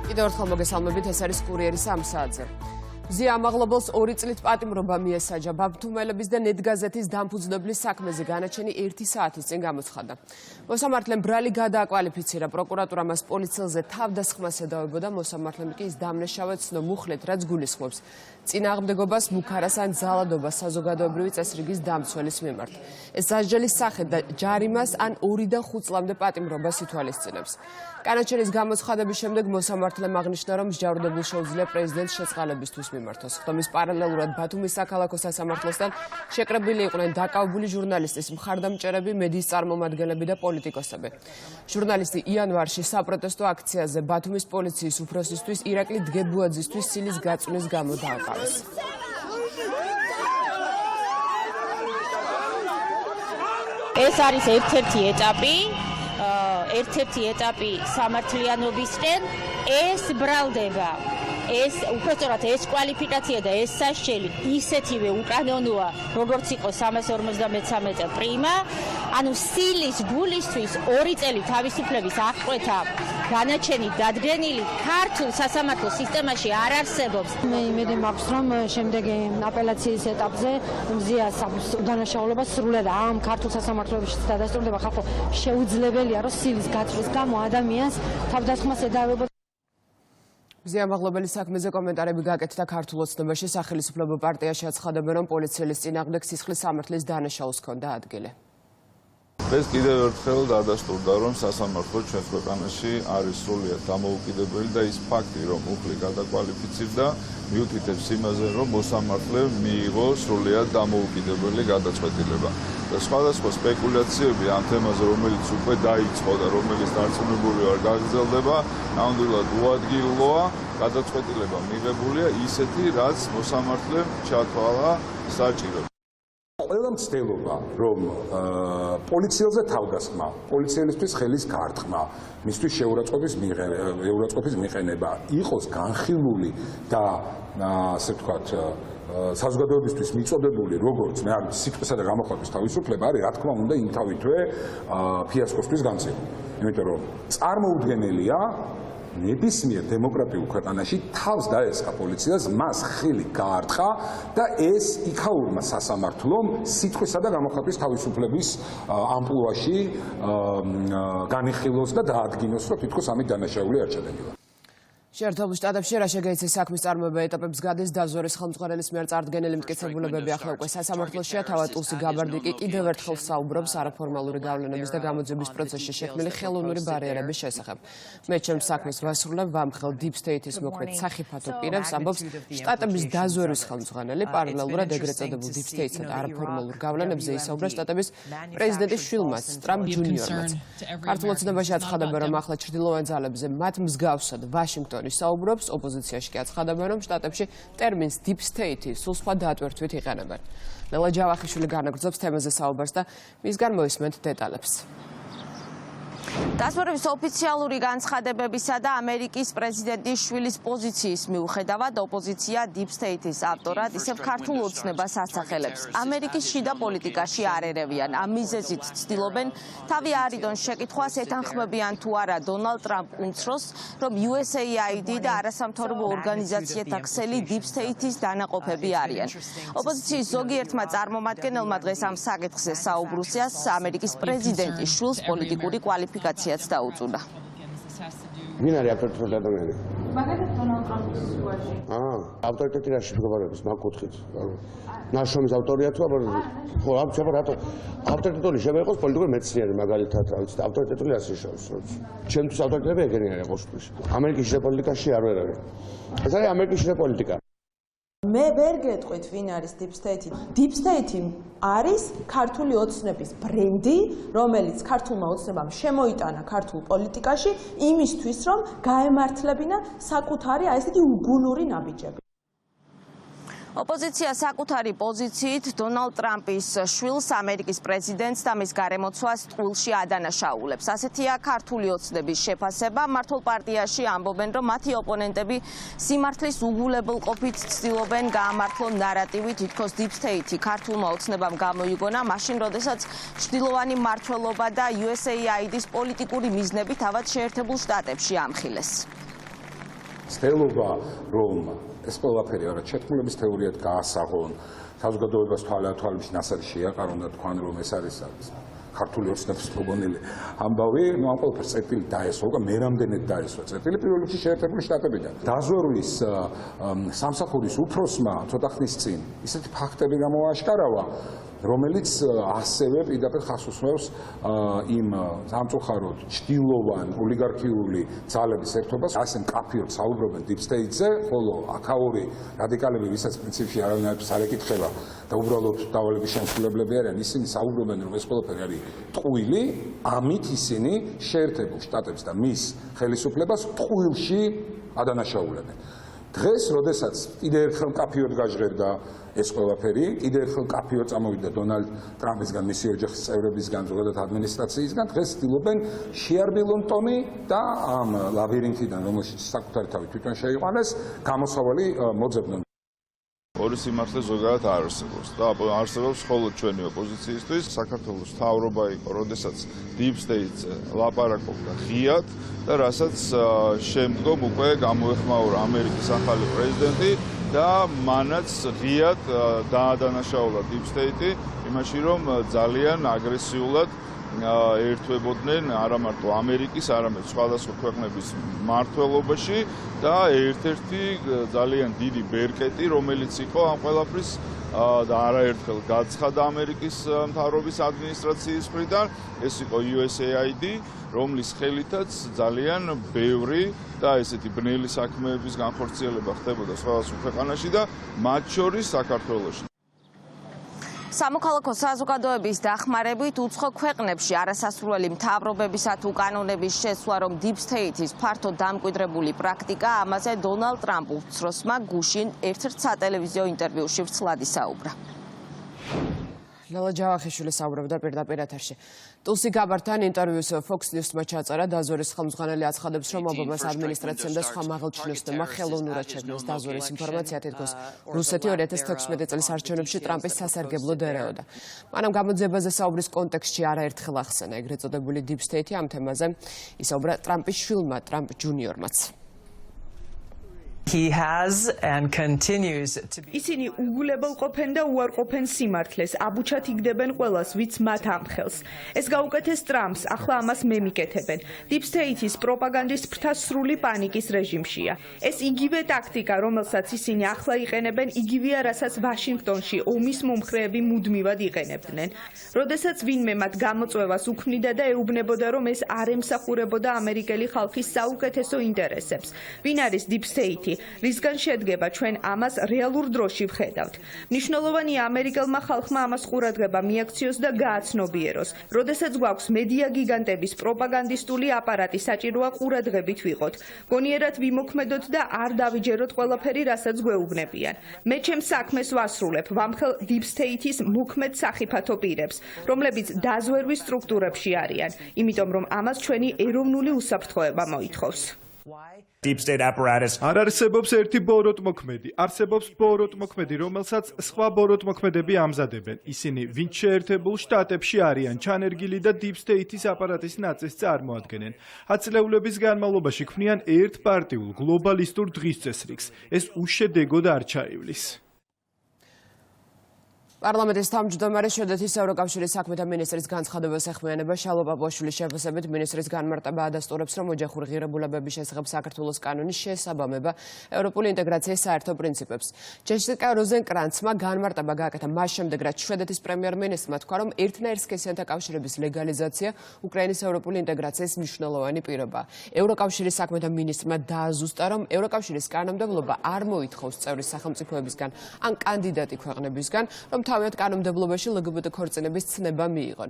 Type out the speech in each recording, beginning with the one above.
კიდევ ერთხელ მოგესალმებით, ეს არის კურიერის 3 საათზე. მზია ამაღლობელს 2 წლით პატიმრობა მიესაჯა. ბაბთუმელების და ნეტგაზეთის დამფუძნებლის საქმეზე განაჩენი 1 საათის წინ გამოცხადდა. მოსამართლემ ბრალი გადააკვალიფიცირა. პროკურატურა მას პოლიციელზე თავდასხმას ედავებოდა. მოსამართლემ კი ის დამნაშავედ ცნო მუხლით, რაც გულისხმობს წინააღმდეგობას, მუქარას ან ძალადობას საზოგადოებრივი წესრიგის დამცველის მიმართ. ეს სასჯელის სახე და ჯარიმას ან 2-დან 5 წლამდე პატიმრობას ითვალისწინებს. განაჩენის გამოცხადების შემდეგ მოსამართლემ აღნიშნა, რომ მსჯავრდებულს შეუძლია პრეზიდენტს შეწყალებისთვის მიმართოს. ხდომის პარალელურად ბათუმის საქალაქო სასამართლოსთან შეკრებილი იყვნენ დაკავებული ჟურნალისტის მხარდამჭერები, მედიის წარმომადგენლები და პოლიტიკოსები. ჟურნალისტი იანვარში საპროტესტო აქციაზე ბათუმის პოლიციის უფროსისთვის ირაკლი დგებუაძისთვის სილის გაწვნის გამო დააკავეს. ეს არის ერთ-ერთი ეტაპი სამართლიანობისკენ. ეს ბრალდება, ეს უпростоრად ეს კვალიფიკაცია და ეს სასჯელი ისეთივე უკანონოა, როგორც იყო 353 პრიმა. ანუ სილის გულისთვის 2 წელი თავისუფლების აღკვეთა განაჩენი დადგენილი ქართულ სასამართლო სისტემაში არ არსებობს. მე იმედი მაქვს, რომ შემდეგი აპელაციის ეტაპზე მზიას უდანაშაულობა სრულად ამ ქართულ სასამართლოებში დადასტურდება. ხალხო შეუძლებელია, რომ სილის გაწვრის გამო ადამიანს თავდასხმას ედავებოდა. მზია ამაღლობელის საქმეზე კომენტარები გაკეთდა ქართულ ოცნებაში. სახელმწიფო პარტიაში აცხადებენ, რომ პოლიციელის წინააღმდეგ სისხლის სამართლის დანაშაულს ჰქონდა ადგილი. ეს კიდევ ერთხელ დადასტურდა, რომ სასამართლო ჩვენს ქვეყანაში არის სრულიად დამოუკიდებელი და ის ფაქტი, რომ უხლი გადაკვალიფიცირდა, მიუთითებს იმაზე, რომ მოსამართლემ მიიღო სრულიად დამოუკიდებელი გადაწყვეტილება. და სხვადასხვა სპეკულაციები ამ თემაზე, რომელიც უკვე დაიწყო და რომელიც დარწმუნებული ვარ გაგრძელდება, ნამდვილად უადგილოა. გადაწყვეტილება მიღებულია ისეთი, რაც მოსამართლემ ჩათვალა საჭირო. ყველა მცდელობა, რომ პოლიციელზე თავდასხმა, პოლიციელისთვის ხელის გარტყმა, მისთვის შეურაცხყოფის მიყენება იყოს განხილული და ასე ვთქვათ, საზოგადოებისთვის მიწოდებული, როგორც მე არის სიტყვისა და გამოხატვის თავისუფლება, არის რა თქმა უნდა იმთავითვე ფიასკოსთვის განცემული. იმიტომ რომ წარმოუდგენელია ნებისმიერ დემოკრატიულ ქვეყანაში თავს დაესხა პოლიციას, მას ხელი გაარტყა და ეს იქაურმა სასამართლომ სიტყვისა და გამოხატვის თავისუფლების ამპლუაში განიხილოს და დაადგინოს, რომ თითქოს ამით დანაშაული არ ჩადენილა. შეერთებულ შტატებში რა შეგეიცეს საქმის წარმოება ეტაპებს გადის დაზვერვის ხელმძღვანელის მიერ წარდგენილი მტკიცებულებები ახლა უკვე სასამართლოშია. თავად ტულსი გაბარდიკი კიდევ ერთხელ საუბრობს არაფორმალური გავლენების და გამოძიების პროცესში შექმნილი ხელოვნური ბარიერების შესახებ. მე ჩემს საქმეს ვასრულებ ვამხელ Deep State-ის მოქმედ სახიფათო პირებს, ამბობს შტატების დაზვერვის ხელმძღვანელი. პარალელურად ეგრეთ წოდებულ Deep State-სა და არაფორმალურ გავლენებზე ისაუბრა შტატების პრეზიდენტის შვილმაც, ტრამპ ჯუნიორმაც. ქართულ ოცნებაში აცხადებენ, რომ ახლა ჩრდილოეთ ძალებზე მათ მსგავსად ვაშინგტონი საუბრობს, ოპოზიციაში კი აცხადებენ, რომ შტატებში ტერმინს Deep State-ი სულ სხვა დატვირთვით იყენებენ. ლელა ჯავახიშვილი განაგრძობს თემაზე საუბარს და მისგან მოისმენთ დეტალებს. დაზვერვის ოფიციალური განცხადებებისა და ამერიკის პრეზიდენტის შვილის პოზიციის მიუხედავად ოპოზიცია Deep State-ის ავტორად ისევ ქართულ ოცნებას ასახელებს. ამერიკის შიდა პოლიტიკაში არ ერევიან. ამ მიზეზით ცდილობენ თავი არიდონ შეკითხვას ეთანხმებიან თუ არა დონალდ ტრამპ უმცროს, რომ USAID და არასამთავრობო ორგანიზაციათა ქსელი Deep State-ის დანაყოფები არიან. ოპოზიციის ზოგიერთმა წარმომადგენელმა დღეს ამ საკითხზე საუბრისას ამერიკის პრეზიდენტის შვილს პოლიტიკური კვალიფიკაციაც დაუწუდა. ვინ არის ავტორიტეტული ადამიანი? მაგალითად დონალდ ტრამპის სიტუაციაში. ავტორიტეტი რაში მეგობარებს, მაგ კუთხით. ნაშრომის ავტორია თუ აბა ხო, აბა რატო? ავტორიტეტული შეიძლება იყოს პოლიტიკური მეცნიერი, მაგალითად, რა ვიცი, ავტორიტეტული ასე შევს. ჩემთვის ავტორიტეტები ეგენი არის ყოველთვის. ამერიკის შიდა პოლიტიკაში არ ვერ არის. ეს არის ამერიკის შიდა პოლიტიკა. მე ვერ გეტყვით, ვინ არის Deep State. Deep State არის ქართული ოცნების ბრენდი, რომელიც ქართულმა ოცნებამ შემოიტანა ქართულ პოლიტიკაში იმისთვის, რომ გაემართლებინა საკუთარი ესეთი უგუნური ნაბიჯები. ოპოზიცია საკუთარი პოზიციით დონალდ ტრამპის შვილს ამერიკის პრეზიდენტს და მის გარემოცვას ტყუილში ადანაშაულებს. ასეთია ქართული ოცნების შეფასება. მართლ პარტიაში ამბობენ, რომ მათი ოპონენტები სიმართლის უგულებელყოფით ცდილობენ გაამართლონ ნარატივი, თითქოს Deep State-ი ქართულმა ოცნებამ გამოიგონა, მაშინ როდესაც ჩრდილოვანი მმართველობა და USAID-ის პოლიტიკური მიზნები თავად შეერთებულ შტატებში ამხილეს. ცდილობა რომ ეს ყველაფერი რაღაც შეთქმულების თეორიად გაასაღონ, საზოგადოებას თვალებში ნასადი შეაყარონ და თქვან რომ ეს არის ქართული ოცნების პრობონელი ამბავი, ამ ყველაფერს წერტილი დაესვა, მე რამდენად დაესვა წერტილი პირველ რიგში შეერთებული შტატებიდან. დაზვერვის სამსახურის უფროსმა ცოტა ხნის წინ ისეთი ფაქტები გამოაშკარავა, რომელიც ასევე პირდაპირ ხაზს უსმევს იმ სამწუხაროდ ჭდილოვან ოლიგარქიული ძალების ერთობას, ასე მკაფიოდ საუბრობენ deep state-ზე, ხოლო აქაური რადიკალები, ვისაც პრინციპში არავინაირს არ ეკითხება და უბრალოდ დავალების შემსრულებლები არიან, ისინი საუბრობენ, რომ ეს ყველაფერი არის ტყუილი, ამით ისინი შეერთებულ შტატებს და მის ხელისუფლებას ტყუილში ადანაშაულებენ. დღეს, როდესაც კიდევ ერთხელ მკაფიოდ გაჟღერდა ეს ყველაფერი, კიდევ ერთხელ მკაფიოდ წამოვიდა დონალდ ტრამპისგან, მისი ოჯახის წევრებისგან, ზოგადად ადმინისტრაციისგან, დღეს ცდილობენ შეარბილონ ტონი და ამ ლაბირინთიდან, რომელშიც საკუთარი თავი თვითონ შეიყვანეს, გამოსავალი მოძებნონ. ორი სიმართლე ზოგადად არ არსებობს და არსებობს მხოლოდ ჩვენი ოპოზიციისთვის. საქართველოს მთავრობა იყო, როდესაც deep state-ზე ლაპარაკობდა ღიად და რასაც შემდგომ უკვე გამოეხმაურა ამერიკის ახალი პრეზიდენტი და მანაც ღიად დაადანაშაულა deep state-ი იმაში, რომ ძალიან აგრესიულად ერთვებოდნენ არა მარტო ამერიკის, არამედ სხვადასხვა ქვეყნების მმართველობაში და ერთ-ერთი ძალიან დიდი ბერკეტი, რომელიც იყო ამ ყველაფრის და არაერთხელ გაცხადა ამერიკის მთავრობის ადმინისტრაციის მხრიდან, ეს იყო USAID, რომლის ხელითაც ძალიან ბევრი და ესეთი ბნელი საქმეების განხორციელება ხდებოდა სხვადასხვა ქვეყანაში და მათ შორის საქართველოში. სამოქალაქო საზოგადოების დახმარებით უცხო ქვეყნებში არასასურველი მთავრობებისა თუ კანონების შესვლა, რომ deep state-ის ფართოდ დამკვიდრებული პრაქტიკა, ამაზე დონალდ ტრამპ უმცროსმა გუშინ ერთ-ერთ სატელევიზიო ინტერვიუში ვრცლად ისაუბრა. ლელა ჯავახიშვილი საუბრობდა პირდაპირ ეთერში. ტულსი გაბარდთან ინტერვიუს Fox News-მა ჩაწერა დაზვერის ხელმძღვანელი აცხადებს, რომ ობამას ადმინისტრაციამ და სხვა მაღალჩინოსნებმა ხელოვნურად შექმნეს დაზვერის ინფორმაცია, თითქოს რუსეთი 2016 წლის არჩევნებში ტრამპის სასარგებლოდ ერეოდა. მანამ გამოძიებაზე საუბრის კონტექსტში არაერთხელ ახსენა ეგრეთ წოდებული deep state-ი ამ თემაზე ისაუბრა ტრამპის შვილმა, ტრამპ ჯუნიორმაც. ისინი უგულებელყოფენ და უარყოფენ სიმართლეს, აბუჩად იგდებენ ყველას, ვიც მათ ამხელს. ეს გაუკეთეს ტრამპს, ახლა ამას მე მიკეთებენ. Deep State-ის პროპაგანდის ფრთა სრული პანიკის რეჟიმშია. ეს იგივე ტაქტიკა, რომელსაც ისინი ახლა იყენებენ, იგივეა, რასაც ვაშინგტონში ომის მომხრეები მუდმივად იყენებდნენ. როდესაც ვინმე მათ გამოწვევას უქმნიდა და ეუბნებოდა, რომ ეს არ ემსახურებოდა ამერიკელი ხალხის საუკეთესო ინტერესებს. ვინ არის Deep State-ი? რისგან შედგება, ჩვენ ამას რეალურ დროში ვხედავთ. მნიშვნელოვანია ამერიკელმა ხალხმა ამას ყურადღება მიაქციოს და გააცნობიეროს. როდესაც გვაქვს მედია გიგანტების პროპაგანდისტული აპარატი, საჭიროა ყურადღებით ვიყოთ. გონიერად ვიმოქმედოთ და არ დავიჯეროთ ყველაფერი, რასაც გვეუბნებიან. მე ჩემს საქმეს ვასრულებ, ვამხელ Deep State-ის მოქმედ სახიფათო პირებს, რომლებიც დაზვერვის სტრუქტურებში არიან, იმიტომ რომ ამას ჩვენი ეროვნული უსაფრთხოება მოითხოვს. არ არსებობს ერთი ბოროტმოქმედი, არსებობს ბოროტმოქმედი, რომელსაც სხვა ბოროტმოქმედები ამზადებენ. ისინი ვინც შეერთებულ შტატებში არიან, ჩანერგილი და Deep State-ის აპარატის ნაწილს წარმოადგენენ. ათწლეულების განმავლობაში ქმნიან ერთპარტიულ გლობალისტურ დღისწესრიგს. ეს უშედეგოდ არ ჩაივლის. პარლამენტის თავმჯდომარე შვედეთის ევროკავშირის საქმეთა მინისტრის განცხადებას ეხმიანება შალვა პაპუაშვილის შეფასებით მინისტრის განმარტება ადასტურებს, რომ ოჯახური ღირებულებების შესახებ საქართველოს კანონის შეესაბამება ევროპული ინტეგრაციის საერთო პრინციპებს. ჯესიკა როზენკრანცმა განმარტება გააკეთა მას შემდეგ, რაც შვედეთის პრემიერ-მინისტრმა თქვა, რომ ერთნაირ სქესიანთა კავშირების ლეგალიზაცია უკრაინის ევროპული ინტეგრაციის მნიშვნელოვანი პირობაა. ევროკავშირის საქმეთა მინისტრმა დააზუსტა, რომ ევროკავშირის კანონმდებლობა არ მოითხოვს წევრი სახელმწიფოებისგან ან კანდიდატი ქვეყნებისგან, რომ თავიანთ კანონმდებლობაში LGBT ქორწინების ცნება მიიღონ.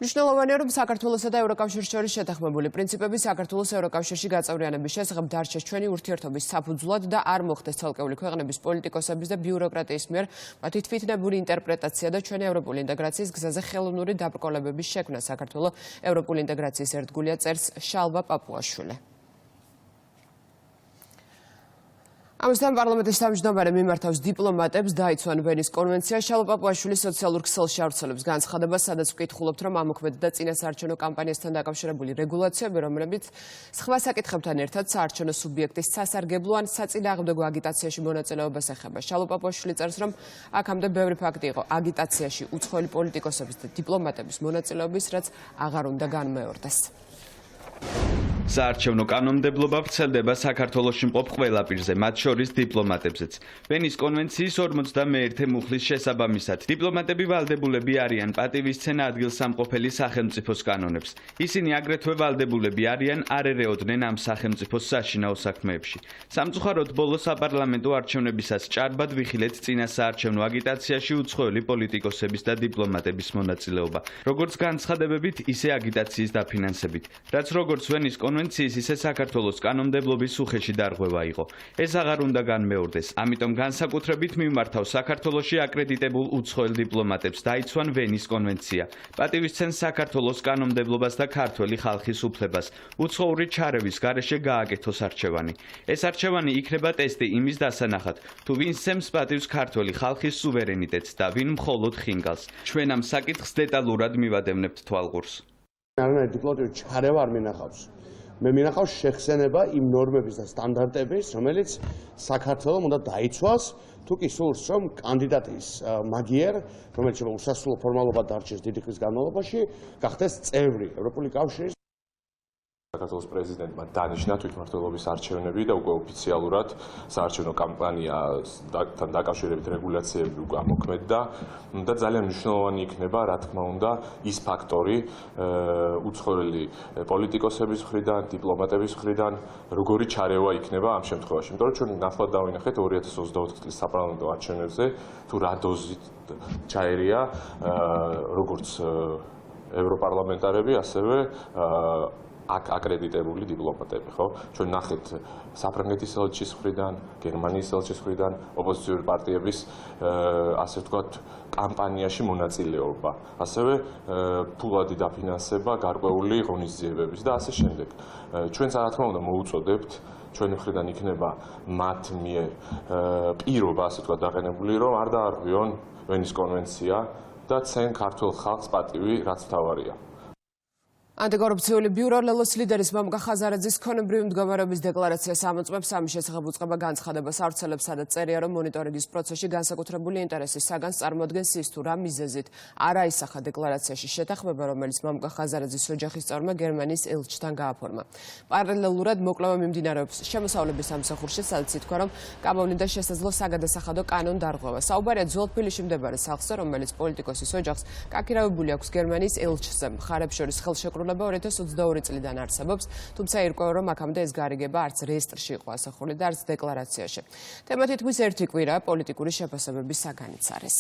მნიშვნელოვანია, რომ საქართველოსა და ევროკავშირის შორის შეთანხმებული პრინციპები საქართველოს ევროკავშირში გაწევრიანების შესახებ დარჩეს ჩვენი ურთიერთობის საფუძვლად და არ მოხდეს ცალკეული ქვეყნების პოლიტიკოსების და ბიუროკრატიის მიერ მათი თვითნებური ინტერპრეტაცია და ჩვენი ევროპული ინტეგრაციის გზაზე ხელოვნური დაბრკოლებების შექმნა. საქართველოს ევროპული ინტეგრაციის ერთგულია წერს შალვა პაპუაშვილი. ამასთან პარლამენტის თავმჯდომარე მიმართავს დიპლომატებს დაიცვან ვენის კონვენცია შალოპაპუაშვილის სოციალურ ქსელში ავრცელებს განცხადებას, სადაც ვკითხულობთ, რომ ამოქმედა და წინასაარჩევნო კამპანიასთან დაკავშირებული რეგულაციები, რომლებიც სხვა საკითხებთან ერთად საარჩევნო სუბიექტის სასარგებლო ან საწინააღმდეგო აგიტაციაში მონაწილეობას ეხება. შალოპაპუაშვილი წერს, რომ აქამდე ბევრი ფაქტი იყო აგიტაციაში უცხოელი პოლიტიკოსების და დიპლომატების მონაწილეობის, რაც აღარ უნდა განმეორდეს. საარჩევნო კანონმდებლობა ვრცელდება საქართველოში მყოფ ყველა პირზე, მათ შორის დიპლომატებზეც. ვენის კონვენციის 51 მუხლის შესაბამისად, დიპლომატები ვალდებულები არიან პატივისცემა ადგილსამყოფელი სახელმწიფოს კანონებს. ისინი აგრეთვე ვალდებულები არიან არ ერეოდნენ ამ სახელმწიფოს საშინაო საქმეებში. სამწუხაროდ, ბოლო საპარლამენტო არჩევნებისას ჭარბად ვიხილეთ წინასაარჩევნო აგიტაციაში უცხოელი პოლიტიკოსების და დიპლომატების მონაწილეობა, როგორც განცხადებებით, ისე აგიტაციის დაფინანსებით, რაც როგორც ვენის კონვენციის ისე საქართველოს კანონმდებლობის უხეში დარღვევა იყო. ეს აღარ უნდა განმეორდეს, ამიტომ განსაკუთრებით მიმართავ საქართველოში აკრედიტებულ უცხოელ დიპლომატებს დაიცვან ვენის კონვენცია. პატივისცემს საქართველოს კანონმდებლობას და ქართველი ხალხის უფლებას უცხოური ჩარევის გარეშე გააკეთოს არჩევანი. ეს არჩევანი იქნება ტესტი იმის დასანახად, თუ ვინ სცემს პატივს ქართველი ხალხის სუვერენიტეტს და ვინ მხოლოდ ხინგალს. ჩვენ ამ საკითხს დეტალურად მივადევნებთ თვალყურს. არანაირი დიპლომატიური ჩარევა არ მინახავს. მე მინახავს შეხსენება იმ ნორმების და სტანდარტების, რომელიც საქართველოს უნდა დაიცვას, თუ კი სურს, რომ კანდიდატის მაგიერ, რომელიც უსასრულო ფორმალობად დარჩეს დიდი ხნის განმავლობაში, გახდეს წევრი ევროპული კავშირის. საქართველოს პრეზიდენტმა დანიშნა თვითმმართველობის არჩევნები და უკვე ოფიციალურად საარჩევნო კამპანიასთან დაკავშირებით რეგულაციები უკვე ამოქმედდა და ძალიან მნიშვნელოვანი იქნება, რა თქმა უნდა, ის ფაქტორი უცხოელი პოლიტიკოსების მხრიდან, დიპლომატების მხრიდან, როგორი ჩარევა იქნება ამ შემთხვევაში. იმიტომ რომ ჩვენ ნათლად დავინახეთ 2024 წლის საპარლამენტო არჩევნებზე, თუ რა დოზით ჩაერია როგორც ევროპარლამენტარები, ასევე აკრედიტებული დიპლომატები, ხო? ჩვენ ნახეთ საფრანგეთის ელჩის მხრიდან, გერმანიის ელჩის მხრიდან ოპოზიციური პარტიების ასე ვთქვათ კამპანიაში მონაწილეობა, ასევე ფულადი დაფინანსება გარკვეული ღონისძიებების და ასე შემდეგ. ჩვენც რა თქმა უნდა მოუწოდებთ ჩვენი მხრიდან იქნება მათ მიერ პირობა ასე ვთქვათ დაყენებული, რომ არ დაარღვიონ ვენის კონვენცია და ცენ ქართულ ხალხს პატივი, რაც მთავარია. ანტიკორუფციული ბიურო ლელოს ლიდერის მამუკა ხაზარაძის ქონებრივი მდგომარეობის დეკლარაციას ამოწმებს, ამის შესახებ უწყება განცხადებას ავრცელებს, სადაც წერია, რომ მონიტორინგის პროცესში განსაკუთრებული ინტერესის საგანს წარმოადგენს ის, თუ რა მიზეზით არ აისახა დეკლარაციაში შეთანხმება, რომელიც მამუკა ხაზარაძის ოჯახის წევრმა გერმანიის ელჩთან გააფორმა. პარალელურად მოკვლევა მიმდინარეობს შემოსავლების სამსახურში, სადაც ითქვა, რომ გამოვლინდა შესაძლო საგადასახადო კანონდარღვევა. საუბარია ძველ თბილისში მდებარე სახლზე, რომელიც პოლიტიკოსის ოჯახს კაქირავებული აქვს გერმანიის ელჩზე. მხარებს შორის ხელშეკრულება 2022 წლიდან არსებობს, თუმცა ირკვევა, რომ აქამდე ეს გარიგება არც რეესტრში იყო ასახული და არც დეკლარაციაში. თემა თითქმის ერთი კვირა პოლიტიკური შეფასებების საგანიც არის.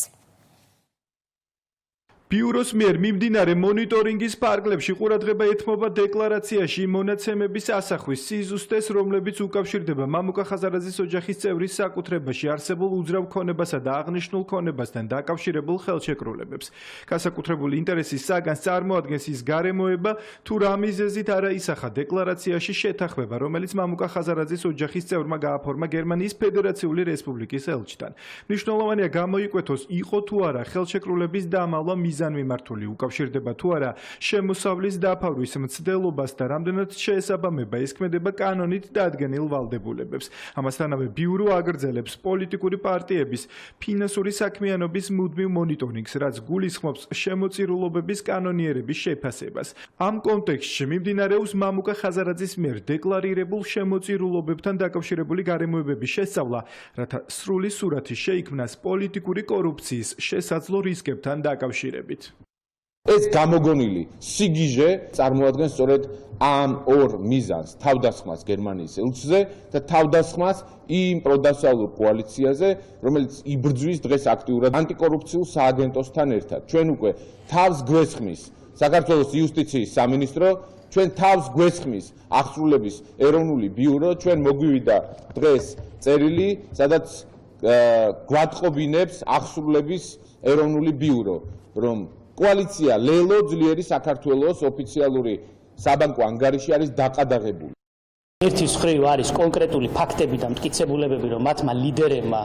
ბიუროს მიერ მიმდინარე მონიტორინგის ფარგლებში ყურადღება ეთმობა დეკლარაციაში მონაცემების ასახვის სიზუსტეს, რომლებიც უკავშირდება მამუკა ხაზარაძის ოჯახის წევრის საკუთრებაში არსებულ უძრავ ქონებასა და აღნიშნულ ქონებასთან დაკავშირებულ ხელშეკრულებებს. განსაკუთრებული ინტერესის საგანს წარმოადგენს ის გარემოება, თუ რა მიზეზით არ აისახა დეკლარაციაში შეთანხმება, რომელიც მამუკა ხაზარაძის ოჯახის წევრმა გააფორმა გერმანიის ფედერაციული რესპუბლიკის ელჩთან. მნიშვნელოვანია გამოიკვეთოს, იყო თუ არა ხელშეკრულების დამალვა მიზანმიმართული, უკავშირდება თუ არა შემოსავლის დაფარვის მცდელობას და რამდენად შეესაბამება ესქმედება კანონით დადგენილ ვალდებულებებს. ამასთანავე ბიურო აგრძელებს პოლიტიკური პარტიების ფინანსური საქმიანობის მუდმივ მონიტორინგს, რაც გულისხმობს შემოწირულობების კანონიერების შეფასებას. ამ კონტექსტში მიმდინარეობს მამუკა ხაზარაძის მიერ დეკლარირებულ შემოწირულობებთან დაკავშირებული გარემოებების შესწავლა, რათა სრული სურათი შეიქმნას პოლიტიკური კორუფციის შესაძლო რისკებთან დაკავშირებით. ეს გამოგონილი სიგიჟე წარმოადგენს სწორედ ამ ორ მიზანს, თავდასხმას გერმანიის ელჩზე და თავდასხმას იმ პროდასალურ კოალიციაზე, რომელიც იბრძვის დღეს აქტიურად ანტიკორუფციულ სააგენტოსთან ერთად. ჩვენ უკვე თავს გვესხმის საქართველოს იუსტიციის სამინისტრო, ჩვენ თავს გვესხმის აღსრულების ეროვნული ბიურო, ჩვენ მოგვივიდა დღეს წერილი, სადაც გვატყობინებს აღსრულების ეროვნული ბიურო, რომ კოალიცია ლელო ძლიერი საქართველოს ოფიციალური საბანკო ანგარიში არის დაყადაღებული. ერთის მხრივ არის კონკრეტული ფაქტები და მტკიცებულებები, რომ მათმა ლიდერებმა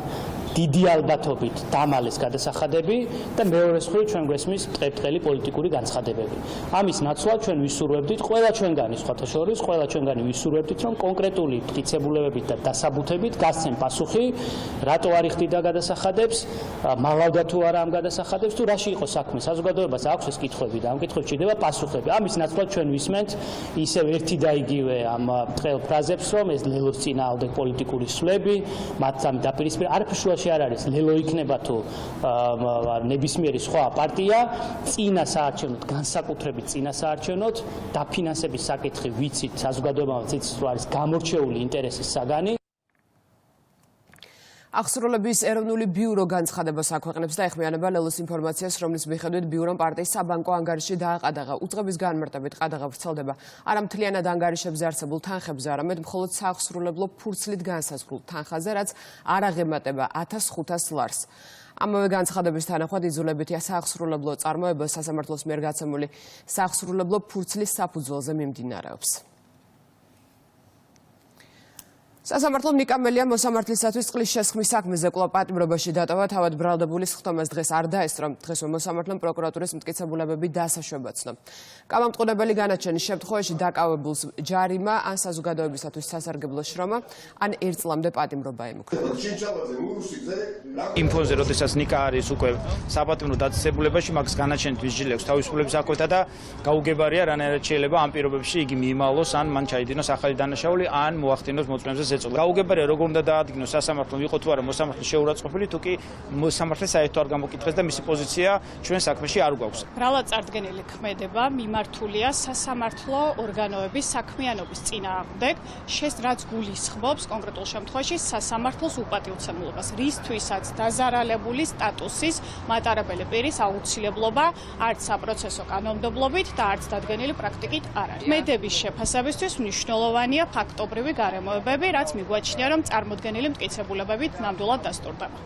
დიდი ალბათობით დამალეს გადასახადები და მეორეს მხრივ ჩვენ გვესმის ტყეპტყელი პოლიტიკური განცხადებები. ამის ნაცვლად ჩვენ ვისურვებდით, ყველა ჩვენგანი სხვათა შორის, ყველა ჩვენგანი ვისურვებდით, რომ კონკრეტული მტკიცებულებებით და დასაბუთებით გასცენ პასუხი, რატო არ იხდიდა გადასახადებს, მალავდა თუ არა ამ გადასახადებს, თუ რაში იყო საქმე. საზოგადოებას აქვს ეს კითხვები და ამ კითხვებს ჭირდება პასუხები. ამის ნაცვლად ჩვენ ვისმენთ ისევ ერთი და იგივე ამ ტყელ ფრაზებს, რომ ეს ლელოს წინააღმდეგ პოლიტიკური სვლები, მათთან დაპირისპირება არაფერშუაში არ არის ლელო იქნება თუ ნებისმიერი სხვა პარტია, წინა საარჩევნოდ, განსაკუთრებით წინა საარჩევნოდ, დაფინანსების საკითხი ვიცით, საზოგადოებამ ვიცით, რომ არის გამორჩეული ინტერესის საგანი. აღსრულების ეროვნული ბიურო განცხადებას აქვეყნებს და ეხმიანება ლელოს ინფორმაციას, რომლის მიხედვით ბიურომ პარტიის საბანკო ანგარიში დააყადაღა. უწყების განმარტებით ყადაღა ვრცელდება არა მთლიანად ანგარიშებზე არსებულ თანხებზე, არამედ მხოლოდ სააღსრულებლო ფურცლით განსაზღვრულ თანხაზე, რაც არ აღემატება 1500 ლარს. ამავე განცხადების თანახმად იძულებითია სააღსრულებლო წარმოება სასამართლოს მიერ გაცემული სააღსრულებლო ფურცლის საფუძველზე მიმდინარეობს. სასამართლომ ნიკამელია მოსამართლისათვის წყლის შესხმის საქმეზე კვლავ პატიმრობაში დატოვა. თავად ბრალდებულის ხტომას დღეს არ დაესწრო. დღესვე მოსამართლომ პროკურატურის მტკიცებულებები დასაშვება ცნო. კამამტყუნებელი განაჩენის შემთხვევაში დაკავებულს ჯარიმა ან საზოგადოებისათვის სასარგებლო შრომა ან 1 წლამდე პატიმრობა ემუქრება. ინფოზე, როდესაც ნიკა არის უკვე საპატიმრო დაწესებულებაში, მაგის განაჩენით ვისჯილებს თავისუფლების აკვეთა და გაუგებარია რანაირად შეიძლება ამ პირობებში იგი მიიმალოს ან მან ჩაიდინოს ახალი დანაშაული ან მოახდინოს მოწმეებზე ზეწოლა. გაუგებარია როგორ უნდა დაადგინოს სასამართლომ, იყო თუ არა მოსამართლე შეურაცხყოფილი, თუ კი მოსამართლე საერთოდ არ გამოკითხეს და მისი პოზიცია ჩვენ საქმეში არ გვაქვს. ბრალად წარდგენილი ქმედება მიმართულია სასამართლო ორგანოების საქმიანობის წინააღმდეგ, რაც გულისხმობს კონკრეტულ შემთხვევაში სასამართლოს უპატივცემულობას, რისთვისაც დაზარალებული სტატუსის მატარებელი პირის აუცილებლობა არც საპროცესო კანონმდებლობით და არც დადგენილი პრაქტიკით არ არის. ქმედების შეფასებისთვის მნიშვნელოვანია ფაქტობრივი გარემოებები, რაც მიგვაჩნია, რომ წარმოდგენილი მტკიცებულებებით ნამდვილად დასტურდება.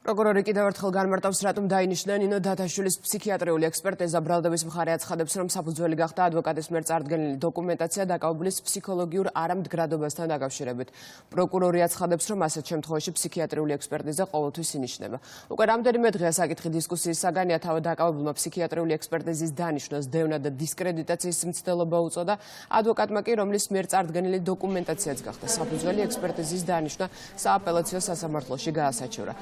პროკურორი კიდევ ერთხელ განმარტავს, რატომ დაინიშნა ნინო დათაშვილის ფსიქიატრიული ექსპერტიზა. ბრალდების მხარე აცხადებს, რომ საფუძველი გახდა ადვოკატის მიერ წარდგენილი დოკუმენტაცია დაკავებულის ფსიქოლოგიურ არამდგრადობასთან დაკავშირებით. პროკურორი აცხადებს, რომ ასეთ შემთხვევაში ფსიქიატრიული ექსპერტიზა ყოველთვის ინიშნება. უკვე რამდენიმე დღეა საკითხი დისკუსიის საგანია. თავად დაკავებულმა ფსიქიატრიული ექსპერტიზის დანიშვნას დევნა და დისკრედიტაციის მცდელობა უწოდა. ადვოკატმა კი, რომლის მიერ წარდგენილი დოკუმენტაციაც გახდა საფუძველი, ექსპერტიზის დანიშვნა სააპელაციო სასამართლოში გაასაჩივრა.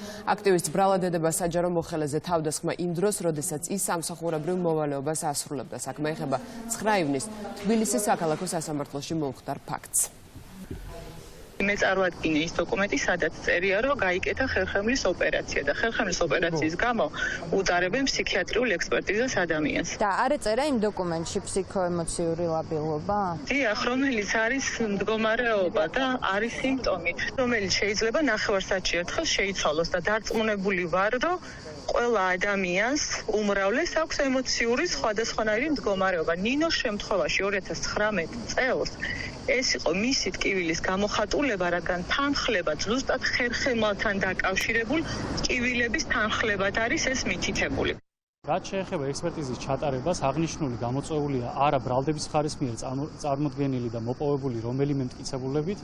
აქტივისტ ბრალადედება საჯარო მოხელეზე თავდასხმა იმ დროს, როდესაც ის სამსახურებრივ მოვალეობას ასრულებდა. საქმე ეხება 9 ივნისს თბილისის საქალაქო სასამართლოში მომხდარ ფაქტს. მე წარვადგინე ის დოკუმენტი, სადაც წერია, რომ გაიკეთა ხერხემლის ოპერაცია და ხერხემლის ოპერაციის გამო უტარებენ ფსიქიატრიულ ექსპერტიზას ადამიანს. და არ ეწერა იმ დოკუმენტში ფსიქოემოციური ლაბილობა? დიახ, რომელიც არის მდგომარეობა და არის სიმპტომი, რომელიც შეიძლება ნახევარსაათში ერთხელ შეიცვალოს და დარწმუნებული ვარ, რომ ყველა ადამიანს უმრავლეს აქვს ემოციური სხვადასხვანაირი მდგომარეობა. ნინოს შემთხვევაში 2019 წელს ეს იყო მისი ტკივილის გამოხატულება, რადგან თანხლება ზუსტად ხერხემალთან დაკავშირებულ ტკივილების თანხლებად არის ეს მითითებული. რაც შეეხება ექსპერტიზის ჩატარებას, აღნიშნული გამოწვეულია არა ბრალდების მხარის მიერ წარმოდგენილი და მოპოვებული რომელიმე მტკიცებულებით,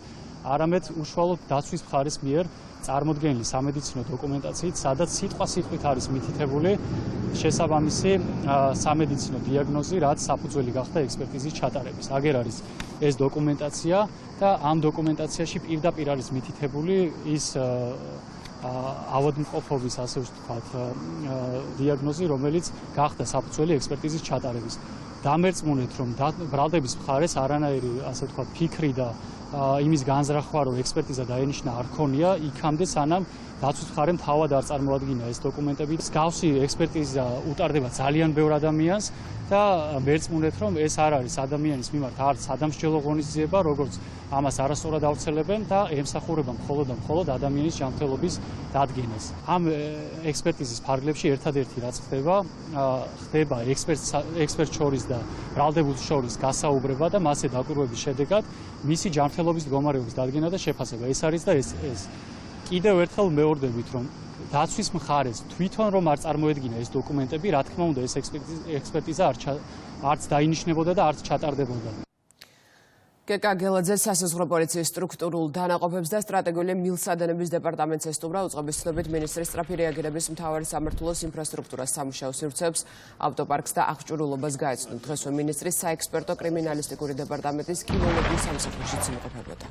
არამედ უშუალოდ დაცვის მხარის მიერ წარმოდგენილი სამედიცინო დოკუმენტაციით, სადაც სიტყვასიტყვით არის მითითებული შესაბამისი სამედიცინო დიაგნოზი, რაც საფუძველი გახდა ექსპერტიზის ჩატარების. აგერ არის ეს დოკუმენტაცია და ამ დოკუმენტაციაში პირდაპირ არის მითითებული ის ავადმყოფობის, ასე ვთქვათ, დიაგნოზი, რომელიც გახდა საფუძველი ექსპერტიზის ჩატარების. დამერწმუნეთ, რომ ბრალდების მხარეს არანაირი, ასე ვთქვათ, ფიქრი და იმის განზრახვა, რომ ექსპერტიზა დაენიშნა არ ქონია, იქამდე სანამ დაცვის მხარემ თავად არ წარმოადგინა ეს დოკუმენტები. მსგავსი ექსპერტიზა უტარდება ძალიან ბევრ ადამიანს და მერწმუნეთ, რომ ეს არ არის ადამიანის მიმართ არც სადამსჯელო ღონისძიება, როგორც ამას არასწორად ავრცელებენ და ემსახურება მხოლოდ და მხოლოდ ადამიანის ჯანმრთელობის დადგენას. ამ ექსპერტიზის ფარგლებში ერთადერთი რაც ხდება ექსპერტ შორის და ბრალდებულს შორის გასაუბრება და მასზე დაკვირვების შედეგად მისი ჯანმრთელობის მდგომარეობის დადგენა და შეფასება. ეს არის და ეს კიდევ ერთხელ მეორდებით, რომ დაცვის მხარეს თვითონ რომ არ წარმოედგინა ეს დოკუმენტები, რა თქმა უნდა ეს ექსპერტიზა არც დაინიშნებოდა და არც ჩატარდებოდა. გეკა გელაძე სასაზღვრო პოლიციის სტრუქტურულ დანაყოფებს და სტრატეგიული მილსადენების დეპარტამენტს ესტუმრა. უწყების ცნობით მინისტრის სწრაფი რეაგირების მთავარი სამმართველოს ინფრასტრუქტურას სამუშაო სივრცეებს, ავტოპარკს და აღჭურვილობას გაეცნო. დღესვე მინისტრის საექსპერტო კრიმინალისტიკური დეპარტამენტის კინოლოგიის სამსახურშიც იმყოფებოდა.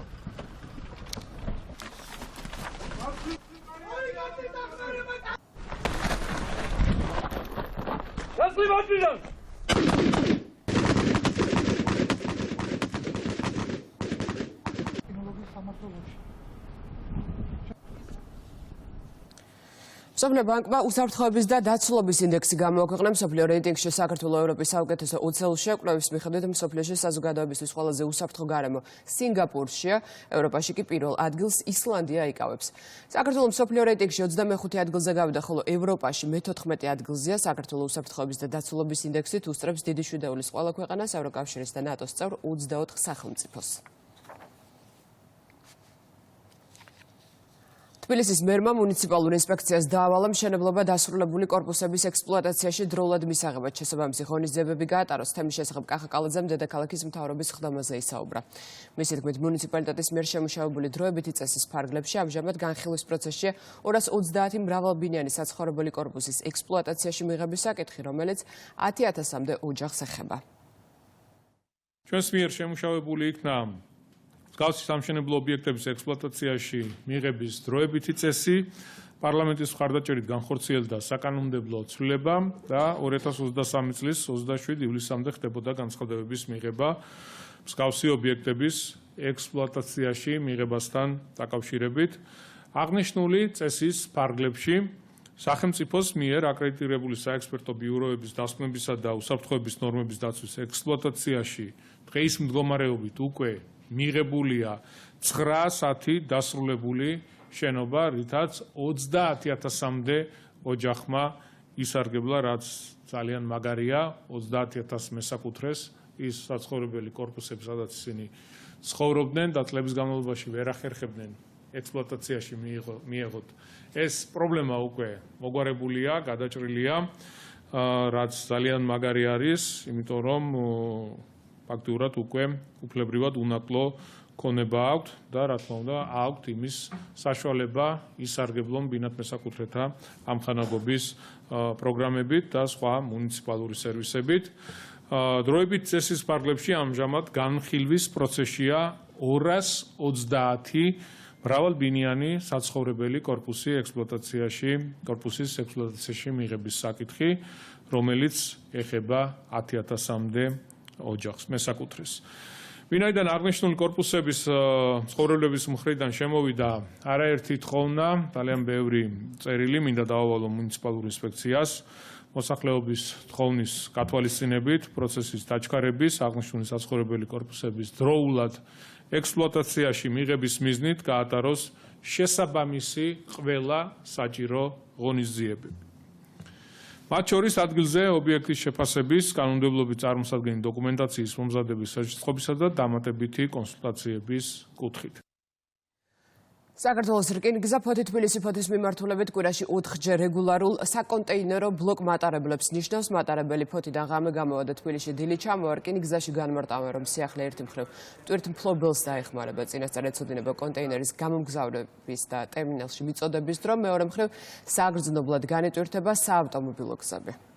მსოფლიო ბანკმა უსაფრთხოების და დაცულობის ინდექსი გამოაქვეყნა. მსოფლიო რეიტინგში საქართველოს ევროპის საუკეთესო 20-ში კვლევის მიხედვით მსოფლიოში საზოგადოებისთვის ყველაზე უსაფრთხო გარემო სინგაპურშია, ევროპაში კი პირველ ადგილს ისლანდია იკავებს. საქართველოს მსოფლიო რეიტინგში 25 ადგილზე გავიდა, ხოლო ევროპაში მე-14 ადგილზეა. საქართველოს უსაფრთხოების და დაცულობის ინდექსით უსწრებს დიდი შვიდეულის ყველა ქვეყანას, ევროკავშირის და ნატოს წევრ 24 სახელმწიფოს. თბილისის მერმა მუნიციპალურ ინსპექციას დაავალა მშენებლობა დასრულებული კორპუსების ექსპლუატაციაში დროულად მისაღებად. შესაბამისი ღონისძიებები გაატაროს. თემის შესახებ კახა კალაძემ დედაქალაქის მთავრობის ხდომაზე ისაუბრა. მისი თქმით, მუნიციპალიტეტის მიერ შემუშავებული დროებითი წესის ფარგლებში ამჟამად განხილვის პროცესშია 230 მრავალბინიანი საცხოვრებელი კორპუსის ექსპლუატაციაში მიღების საკითხი, რომელიც 10,000-მდე ოჯახს ეხება. ჩვენს მიერ შემუშავებული იქნა მსგავსი სამშენებლო ობიექტების ექსპლუატაციაში მიღების დროებითი წესი, პარლამენტის მხარდაჭერით განხორციელდა საკანონმდებლო ცვლილება და 2023 წლის 27 ივლისამდე ხდებოდა განცხადებების მიღება მსგავსი ობიექტების ექსპლუატაციაში მიღებასთან დაკავშირებით. აღნიშნული წესის ფარგლებში სახელმწიფოს მიერ აკრედიტირებული საექსპერტო ბიუროების დასკვნებისა და უსაფრთხოების ნორმების დაცვის ექსპლუატაციაში დღეის მდგომარეობით უკვე მიღებულია 9 საათი დასრულებული შენობა, რითაც 30,000-მდე ოჯახმა ისარგებლა, რაც ძალიან მაგარია. 30,000 მესაკუთრეს ის საცხოვრებელი კორპუსები, სადაც ისინი ცხოვრობდნენ და წლების განმავლობაში ვერ ახერხებდნენ ექსპლუატაციაში მიეღოთ. ეს პრობლემა უკვე მოგვარებულია, გადაჭრილია, რაც ძალიან მაგარი არის, იმიტომ რომ ფაქტურად უკვე უფლებრივად უნაკლო ქონება აქვთ და რა თქმა უნდა აქვთ იმის საშუალება ისარგებლონ ბინათ მესაკუთრეთა ამხანაგობის პროგრამებით და სხვა მუნიციპალური სერვისებით. დროებით წესის ფარგლებში ამჟამად განხილვის პროცესია 230 მრავალბინიანი საცხოვრებელი კორპუსის ექსპლუატაციაში მიღების საკითხი, რომელიც ეხება 10,000-მდე ოჯახს მესაკუთრეს. ვინაიდან აღნიშნული კორპუსების ცხოვრებლების მხრიდან შემოვიდა არაერთი თხოვნა, ძალიან ბევრი წერილი მინდა დავავალო მუნიციპალურ ინსპექციას მოსახლეობის თხოვნის გათვალისწინებით პროცესის დაჩქარების, აღნიშნული საცხოვრებელი კორპუსების დროულად ექსპლუატაციაში მიღების მიზნით გაატაროს შესაბამისი ყველა საჭირო ღონისძიებები. მათ შორის ადგილზე ობიექტის შეფასების, კანონმდებლობით წარმოსადგენი დოკუმენტაციის მომზადების საჭიროებისა და დამატებითი კონსულტაციების კუთხით. საქართველოს რკინიგზა ფოთი-თბილისი ფოთის მიმართულებით კვირაში 4-ჯერ რეგულარულ საკონტეინერო ბლოკ მატარებლებს ნიშნავს. მატარებელი ფოთიდან ღამე გამოვიდა თბილისში დილით ჩამოვა. რკინიგზაში განმარტავენ, რომ სიახლე ერთი მხრივ ტვირთმფლობელს დაეხმარება. წინასწარ ეცოდინება კონტეინერის გამომგზავრების და ტერმინალში მიწოდების დრო, მეორე მხრივ საგრძნობლად განიტვირთება საავტომობილო გზები.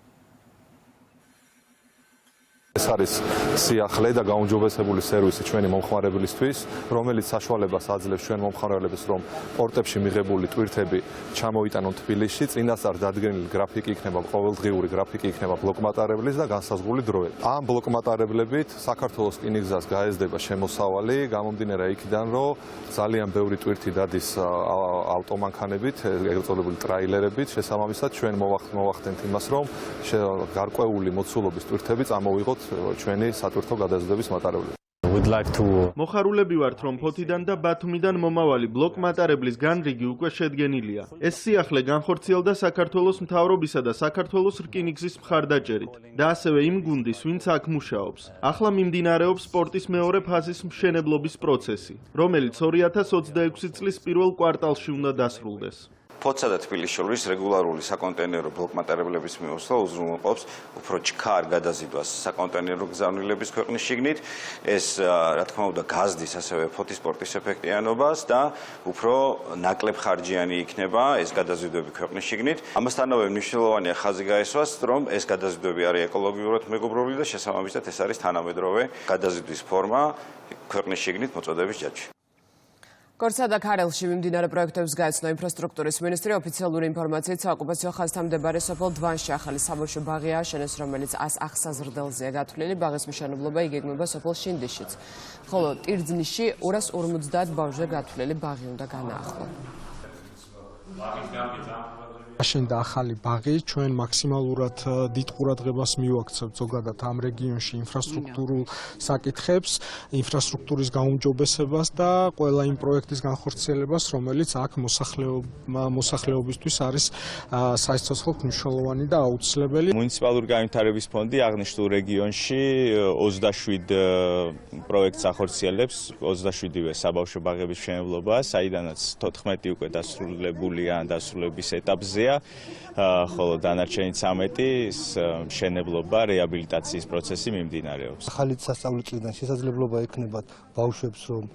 ეს არის სიახლე და გაუმჯობესებული სერვისი ჩვენი მომხმარებლისთვის, რომელიც საშუალებას აძლევს ჩვენ მომხმარებლებს, რომ პორტებში მიღებული ტვირთები ჩამოიტანონ თბილისში. წინასწარ დადგენილი გრაფიკი იქნება, ყოველდღიური გრაფიკი იქნება ბლოკმატარებლის და განსაზღვრული დროებით. ამ ბლოკმატარებლებით საქართველოს რკინიგზას გაეზდება შემოსავალი, გამომდინარე იქიდან, რომ ძალიან ბევრი ტვირთი დადის ავტომანქანებით, ეგრეთ წოდებული ტრაილერებით. შესაბამისად, ჩვენ მოვახდენთ იმას, რომ გარკვეული მოცულობის ტვირთები წამოვიღოთ ჩვენი სატვირთო გადაზიდვების მატარებლები. მოხარულები ვართ, რომ ფოთიდან და ბათუმიდან მომავალი ბლოკ მატარებლის განრიგი უკვე შედგენილია. ეს სიახლე განხორციელდა საქართველოს მთავრობისა და საქართველოს რკინიგზის მხარდაჭერით და ასევე იმ გუნდის, ვინც აქ მუშაობს. ახლა მიმდინარეობს სპორტის მეორე ფაზის მშენებლობის პროცესი, რომელიც 2026 წლის პირველ კვარტალში უნდა დასრულდეს. ფოთსა და თბილისში შორის რეგულარული საკონტეინერო ბლოკმატარებლების მიმოსვლა უზრუნველყოფს უფრო ჩქარ გადაზიდვას საკონტეინერო გზავნილების ქვეყნის შიგნით. ეს რა თქმა უნდა გაზდის ასევე ფოთის სპორტის ეფექტიანობას და უფრო ნაკლებ ხარჯიანი იქნება ეს გადაზიდვები ქვეყნის შიგნით. ამასთანავე მნიშვნელოვანია ხაზი გაესვას, რომ ეს გადაზიდვები არის ეკოლოგიურად მეგობრული და შესაბამისად ეს არის თანამედროვე გადაზიდვის ფორმა ქვეყნის შიგნით მოწოდების ჯაჭვში. გორცსა და ქარელში მიმდინარე პროექტებს გაეცნო ინფრასტრუქტურის მინისტრი. ოფიციალური ინფორმაციით საოკუპაციო ხაზთან მდებარე სოფელ დვანში ახალი საბავშვო ბაღი ააშენეს, რომელიც 100 აღსაზრდელზეა გათვლილი. ბაღის მშენებლობა იგეგმება სოფელ შინდიშიც, ხოლო ტირძნიში 250 ბავშვზე გათვლილი ბაღი უნდა განაახლო. აშენდა ახალი ბაღი, ჩვენ მაქსიმალურად დიდ ყურადღებას მივაქცევთ ზოგადად ამ რეგიონში ინფრასტრუქტურულ საკითხებს, ინფრასტრუქტურის გაუმჯობესებას და ყველა იმ პროექტის განხორციელებას, რომელიც აქ მოსახლეობისთვის არის საერთოდ მნიშვნელოვანი და აუცილებელი. მუნიციპალური განვითარების ფონდი აღნიშნულ რეგიონში 27 პროექტს ახორციელებს, 27-ვე საბავშვო ბაღების მშენებლობა, საიდანაც 14 უკვე დასრულებულია ან დასრულების ეტაპზეა. ხოლო დანარჩენი 13-ის მშენებლობა, რეაბილიტაციის პროცესი მიმდინარეობს. ახალი სასწავლო წლიდან შესაძლებლობა ექნებათ ბავშვებს, რომ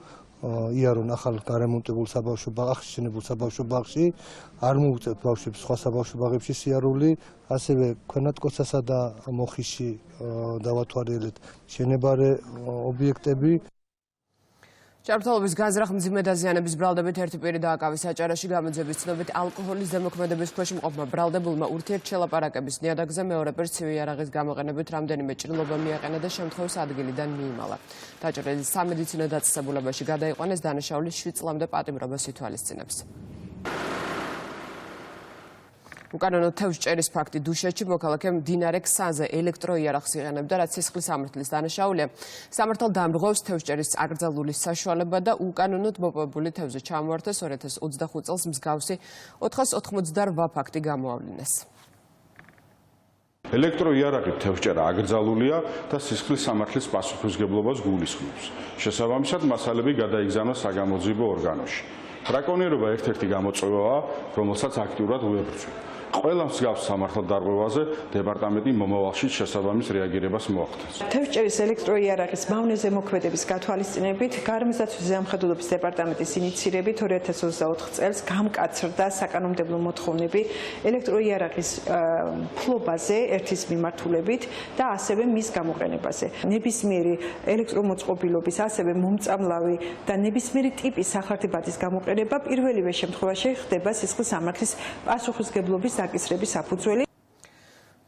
იარონ ახალ გარემონტებულ საბავშვო ბაღში, შენებულ საბავშვო ბაღში, არ მოუწევთ ბავშვებს სხვა საბავშვო ბაღებში სიარული, ასევე ქვენატკოცასა და მოხიში დავათვალიერეთ შენებარე ობიექტები. ჯანმრთელობის განზრახ მძიმე დაზიანების ბრალდებით ერთი პირი დააკავეს აჭარაში. გამოძიების ცნობით ალკოჰოლის ზემოქმედების ქვეშ მყოფმა ბრალდებულმა ურთიერთშელაპარაკების ნიადაგზე მეორე პირს ცივი იარაღის გამოყენებით რამდენიმე ჭრილობა მიაყენა და შემთხვევის ადგილიდან მიიმალა. დაჭრილი სამედიცინო დაწესებულებაში გადაიყვანეს, დანაშაული 7 წლამდე პატიმრობას ითვალისწინებს. უკანონო თევზჭერის ფაქტი დუშეთში მოქალაქე მდინარე ქსანზე ელექტროიარაღს იყენებდა, რაც სისხლის ამართლის დანაშაულია. სამართალ დამრღვევს თევზჭერის აკრძალული საშუალება და უკანონოდ მოპოვებული თევზი ჩამოართეს. 2025 წელს მსგავსი 488 ფაქტი გამოავლინეს. ელექტროიარაღით თევზჭერა აკრძალულია და სისხლის სამართლის პასუხისმგებლობას გულისხმობს. შესაბამისად, მასალები გადაიგზავნა საგამოძიებო ორგანოში. ბრაკონიერობა ერთ-ერთი გამოწვევაა, რომელსაც აქტიურად ვუებრძვით. ყველა მსგავს სამართალ დარღვევაზე დეპარტამენტი მომავალში შესაბამის რეაგირებას მოახდენს. თევზჭერის ელექტროიარაღის მავნეზე მოქმედების გათვალისწინებით გარემოსდაცვის ზედამხედველობის დეპარტამენტის ინიციირებით 2024 წელს გამკაცრდა საკანონმდებლო მოთხოვნები ელექტროიარაღის ფლობაზე ერთის მიმართულებით და ასევე მის გამოყენებაზე. ნებისმიერი ელექტრომოწყობილობის, ასევე მომწამლავი და ნებისმიერი ტიპის სახარდებადის გამოყენება პირველივე შემთხვევაში ხდება სისხლის სამართლის პასუხისმგებლობის აკისრების საფუძველი.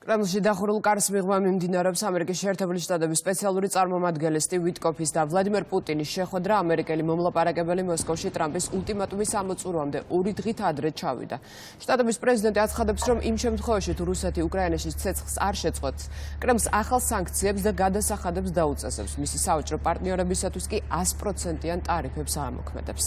კრემლში დახურულ კარს მიღმა მიმდინარეობს ამერიკის შეერთებული შტატების სპეციალური წარმომადგენელი სტივ ვიტკოფის და ვლადიმერ პუტინის შეხვედრა. ამერიკელი მომლაპარაკებელი მოსკოვში ტრამპის ულტიმატუმის ამოწურვამდე 2 დღით ადრე ჩავიდა. შტატების პრეზიდენტი აცხადებს, რომ იმ შემთხვევაში თუ რუსეთი უკრაინაში ცეცხლს არ შეწყვეტს, კრემლს ახალ სანქციებს და გადასახადებს დაუწესებს. მისი საოჭრო პარტნიორებისათვის კი 100%-იან ტარიფებს აამოქმედებს.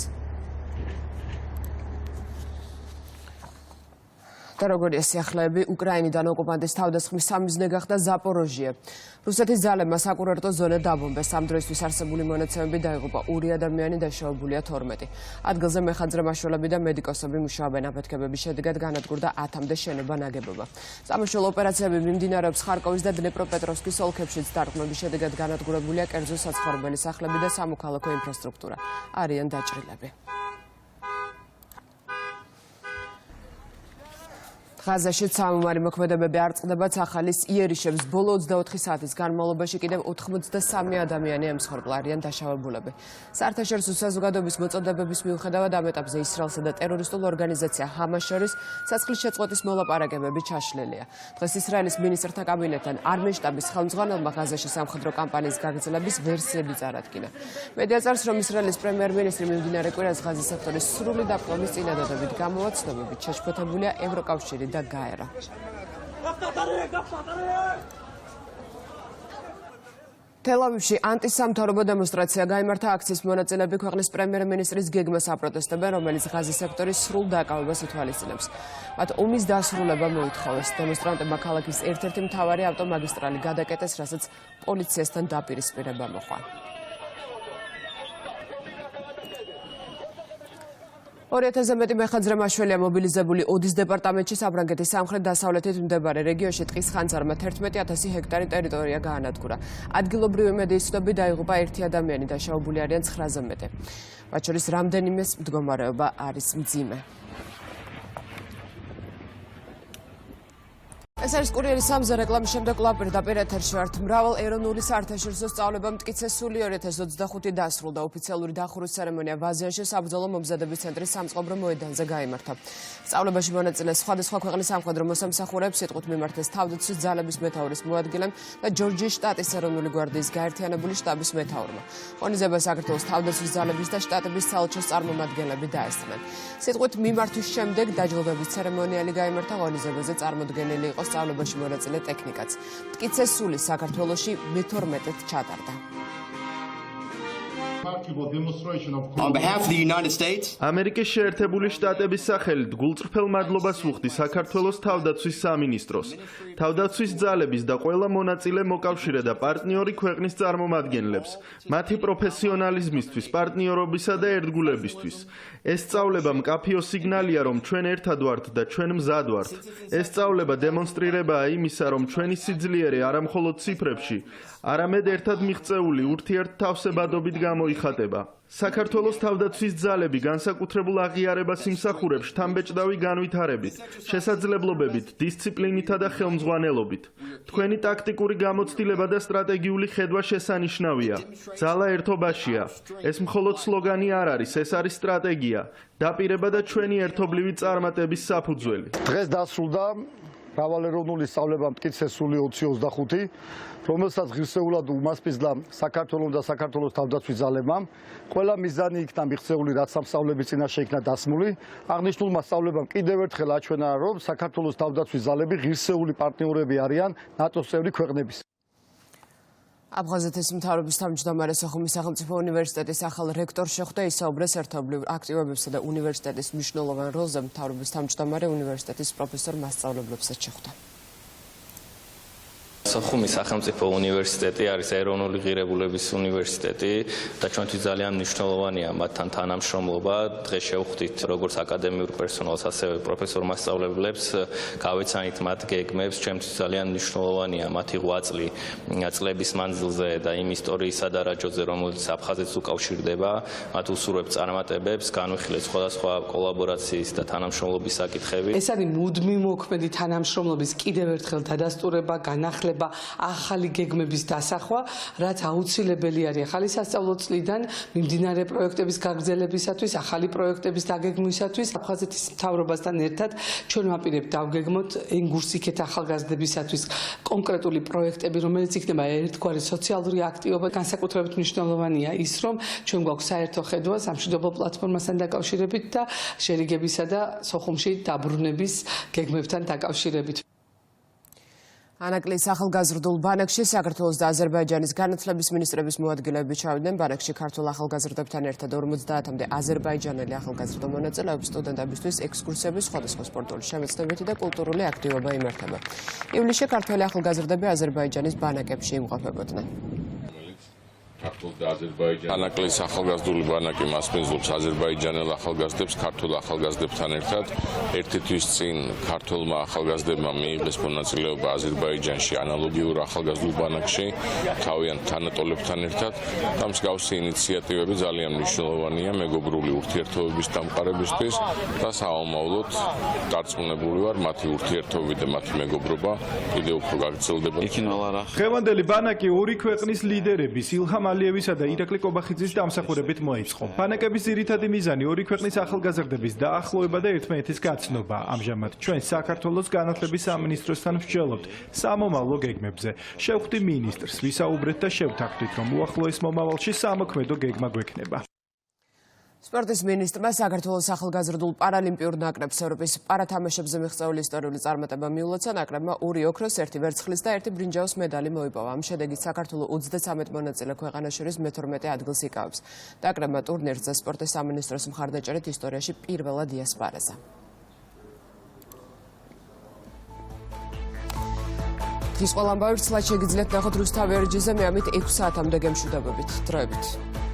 და როგორია სიახლეები, უკრაინიდან ოკუპანტის თავდასხმის სამიზნე გახდა ზაპოროჟიე. რუსეთის ძალებმა საკურორტო ზონა დაბომბეს. ამ დროისთვის არსებული მონაცემები დაიღუპა 2 ადამიანი, დაშავებულია 12. ადგილზე მეხანძრე მაშველები და მედიკოსები მუშაობენ. აფეთქებების შედეგად განადგურდა 10-მდე შენობა ნაგებობა. სამაშველო ოპერაციები მიმდინარეობს ხარკოვის და დნეპროპეტროვსკის ოლქებშიც. დარტყმების შედეგად განადგურებულია კერძო საცხოვრებელი სახლები და სამოქალაქო ინფრასტრუქტურა. არიან დაჭრილები. ღაზაში სამომარი მოქმედებები არ წყდებათ. ახალის იერიშებს ბოლო 24 საათის განმავლობაში კიდევ 83 ადამიანი ემსხვერპლა, არიან დაშავებულები. საერთაშორისო საზოგადოების მოწოდებების მიუხედავად ამ ეტაპზე ისრაელსა და ტერორისტულ ორგანიზაცია ჰამას შორის ცეცხლის შეწყვეტის მოლაპარაკებები ჩაშლილია. დღეს ისრაელის მინისტრთა კაბინეტთან არმენშტაბის ხელმძღვანელმა ღაზაში სამხედრო კამპანიის გაგრძელების ვერსიები წარადგინა. მედია წერს, რომ ისრაელის პრემიერ-მინისტრი მიმდინარე კვირას ღაზის სექტორის სრული დაპყრობის წინადადებით გამოვა ცნობებით შეშფოთებულია ევროკავშირი და გაერა. თელ-ავივში ანტისამთავრობო დემონსტრაცია გაიმართა. აქციის მონაწილეები ქვეყნის პრემიერ-მინისტრის გეგმას აპროტესტებენ, რომელიც ღაზის სექტორის სრულ დაკავებას ითვალისწინებს. მათ ომის დასრულება მოითხოვეს. დემონსტრანტებმა ქალაქის ერთ-ერთი მთავარი ავტომაგისტრალი გადაკეტეს, რასაც პოლიციასთან დაპირისპირება მოყვა. 2000-ზე მეტი მეხანძრე მაშველია მობილიზებული ოდის დეპარტამენტში საფრანგეთის სამხრეთ-დასავლეთით მდებარე რეგიონში ტყის ხანძარმა 11000 ჰექტარი ტერიტორია გაანადგურა. ადგილობრივი მედიის ცნობით დაიღუპა 1 ადამიანი, დაშაობული არიან 9-ზე მეტი. მათ შორის რამდენიმეს მდგომარეობა არის მძიმე. ეს არის კურიერი 3-ზე რეკლამის შემდეგ კვლავ პირდაპირ ეთერში ვართ. მრავალ ეროვნული საერთაშორისო სწავლებამ მტკიცე სული 2025 დასრულდა. ოფიციალური დახურვის ცერემონია ვაზიანში საბრძოლო მომზადების ცენტრის სამწყობრო მოედანზე გაიმართა. სწავლებაში მონაწილე სხვადასხვა ქვეყნის სამხედრო მოსამსახურეებს სიტყვით მიმართეს თავდაცვის ძალების მეთაურის მოადგილემ და ჯორჯიის შტატის ეროვნული გვარდიის გაერთიანებული შტაბის მეთაურმა. ღონისძიებას საქართველოს თავდაცვის ძალების და შტატების საელჩოს წარმომადგენლები დაესწრნენ. სიტყვით მიმართვის შემდეგ დაჯილდოების ცერემონიალი გაიმართა. ღონისძიებაზე წარმოდგენილი იყო სწავლებაში მონაწილე ტექნიკაც. მტკიცე სული საქართველოში მე-12-ით ჩატარდა. ამერიკის შეერთებული შტატების სახელით გულწრფელ მადლობას ვუხდი საქართველოს თავდაცვის სამინისტროს, თავდაცვის ძალების და ყველა მონაწილე მოკავშირე და პარტნიორი ქვეყნის წარმომადგენლებს, მათი პროფესიონალიზმისთვის, პარტნიორობისა და ერთგულებისთვის. ეს სწავლება მკაფიო სიგნალია, რომ ჩვენ ერთად ვართ და ჩვენ მზად ვართ. ეს სწავლება დემონსტრირებაა იმისა, რომ ჩვენი სიძლიერე არა მხოლოდ ციფრებში, არამედ ერთად მიღწეული ურთიერთთავსებადობით გამოიხატება. საქართველოს თავდაცვის ძალები განსაკუთრებულ აღიარებას იმსახურებს შთამბეჭდავი განვითარებით, შესაძლებლობებით, დისციპლინითა და ხელმძღვანელობით. თქვენი ტაქტიკური გამოცდილება და სტრატეგიული ხედვა შესანიშნავია. ძალა ერთობაშია. ეს მხოლოდ სლოგანი არ არის, ეს არის სტრატეგია, დაპირება და ჩვენი ერთობლივი წარმატების საფუძველი. დღეს დასრულდა მრავალეროვნული სწავლება მტკიცე სული 2025, რომელსაც ღირსეულად უმასპინძლა საქართველოს და საქართველოს თავდაცვის ძალებმა. ყველა მიზანი იქნა მიღწეული, რაც ამ სწავლების წინაშე იქნა დასმული. აღნიშნულმა სწავლებამ კიდევ ერთხელ აჩვენა, რომ საქართველოს თავდაცვის ძალები ღირსეული პარტნიორები არიან ნატოს წევრი ქვეყნების. აფხაზეთის მთავრობის თავმჯდომარე სოხუმის სახელმწიფო უნივერსიტეტის ახალ რექტორს შეხვდა, ისაუბრეს ერთობლივ აქტივობებსა და უნივერსიტეტის მნიშვნელოვან როლზე. მთავრობის თავმჯდომარე უნივერსიტეტის პროფესორ მასწავლებლებსაც შეხვდა. სოხუმის სახელმწიფო უნივერსიტეტი არის ეროვნული ღირებულების უნივერსიტეტი და ჩვენთვის ძალიან მნიშვნელოვანია მათთან თანამშრომლობა. დღეს შევხვდით როგორც აკადემიურ პერსონალს, ასევე პროფესორ მასწავლებლებს, გავეცანით მათ გეგმებს. ჩვენთვის ძალიან მნიშვნელოვანია მათი ღვაწლი წლების მანძილზე და იმ ისტორიისა და რაჯოზე, რომელიც აფხაზეთს უკავშირდება. მათ უსურვებთ წარმატებებს, განვიხილეთ სხვადასხვა კოლაბორაციის და თანამშრომლობის საკითხები. ეს არის მუდმივი მოქმედი თანამშრომლობის კიდევ ერთხელ დადასტურება, განახლება, ახალი გეგმების დასახვა, რაც აუცილებელი არის ახალი სასწავლო წლიდან მიმდინარე პროექტების გაგრძელებისათვის, ახალი პროექტების დაგეგმვისათვის. აფხაზეთის მთავრობასთან ერთად ჩვენ ვაპირებთ დავგეგმოთ ენგურსიქეთ ახალგაზრდებისათვის კონკრეტული პროექტები, რომელიც იქნება ერთგვარი სოციალური აქტივობა. განსაკუთრებით მნიშვნელოვანია ის, რომ ჩვენ გვაქვს საერთო ხედვა სამშვიდობო პლატფორმასთან დაკავშირებით და შერიგებისა და სოხუმში დაბრუნების გეგმებთან დაკავშირებით. ანაკლის ახალგაზრდულ ბანაკში საქართველოს და აზერბაიჯანის განათლების მინისტრების მოადგილეები ჩავიდნენ. ბანაკში ქართულ ახალგაზრდებთან ერთად 50-მდე აზერბაიჯანელი ახალგაზრდა მონაწილეობს. სტუდენტებისთვის ექსკურსიები, სხვადასხვა სპორტული შემეცნებითი და კულტურული აქტივობა იმართება. ივლისში ქართველი ახალგაზრდები აზერბაიჯანის ბანაკებში იმყოფებოდნენ. ანაკლის ახალგაზრდული ბანაკი მასპინძლობს აზერბაიჯანელ ახალგაზრდებს ქართულ ახალგაზრდებთან ერთად. ერთი თვის წინ ქართველმა ახალგაზრდებმა მიიღეს მონაწილეობა აზერბაიჯანში ანალოგიურ ახალგაზრდულ ბანაკში თავიანთ თანატოლებთან ერთად და მსგავსი ინიციატივები ძალიან მნიშვნელოვანია მეგობრული ურთიერთობების დამყარებისთვის და საომავლოდ დარწმუნებული ვარ მათი ურთიერთობები და მათი მეგობრობა კიდევ უფრო გაგრძელდება. დღევანდელი ბანაკი ორი ქვეყნის ლიდერების ილჰამ ალიევისა და ირაკლი კობახიძის დამსახურებით მოიწყო. ბანაკების ძირითადი მიზანი ორი ქვეყნის ახალგაზრდების დაახლოება და ერთმანეთის გაცნობა. ამჟამად ჩვენ საქართველოს განათლების სამინისტროსთან ვსჯელობთ სამომავლო გეგმებზე. შევხვდი მინისტრს, ვისაუბრეთ და შევთანხმდით, რომ უახლოეს მომავალში სამოქმედო გეგმა გვექნება. სპორტის მინისტრმა საქართველოს ახალგაზრდულ პარალიმპიურ ნაკრებს ევროპის პარათამაშებზე მიღწეული ისტორიული წარმატება მიულოცა. ნაკრებმა 2 ოქროს, 1 ვერცხლის და 1 ბრინჯაოს მედალი მოიპოვა. ამ შედეგით საქართველოს 33 მონაწილე ქვეყანას შორის მე-12 ადგილს იკავებს. ნაკრებმა ტურნირზე სპორტის სამინისტროს მხარდაჭერით ისტორიაში პირველად იასპარეზა. ის ყველა ამბავი ცლად შეგიძლიათ ნახოთ რუსთავი ერჯიზე მე ამით 6 საათამდე გემშვიდობებით. დროებით.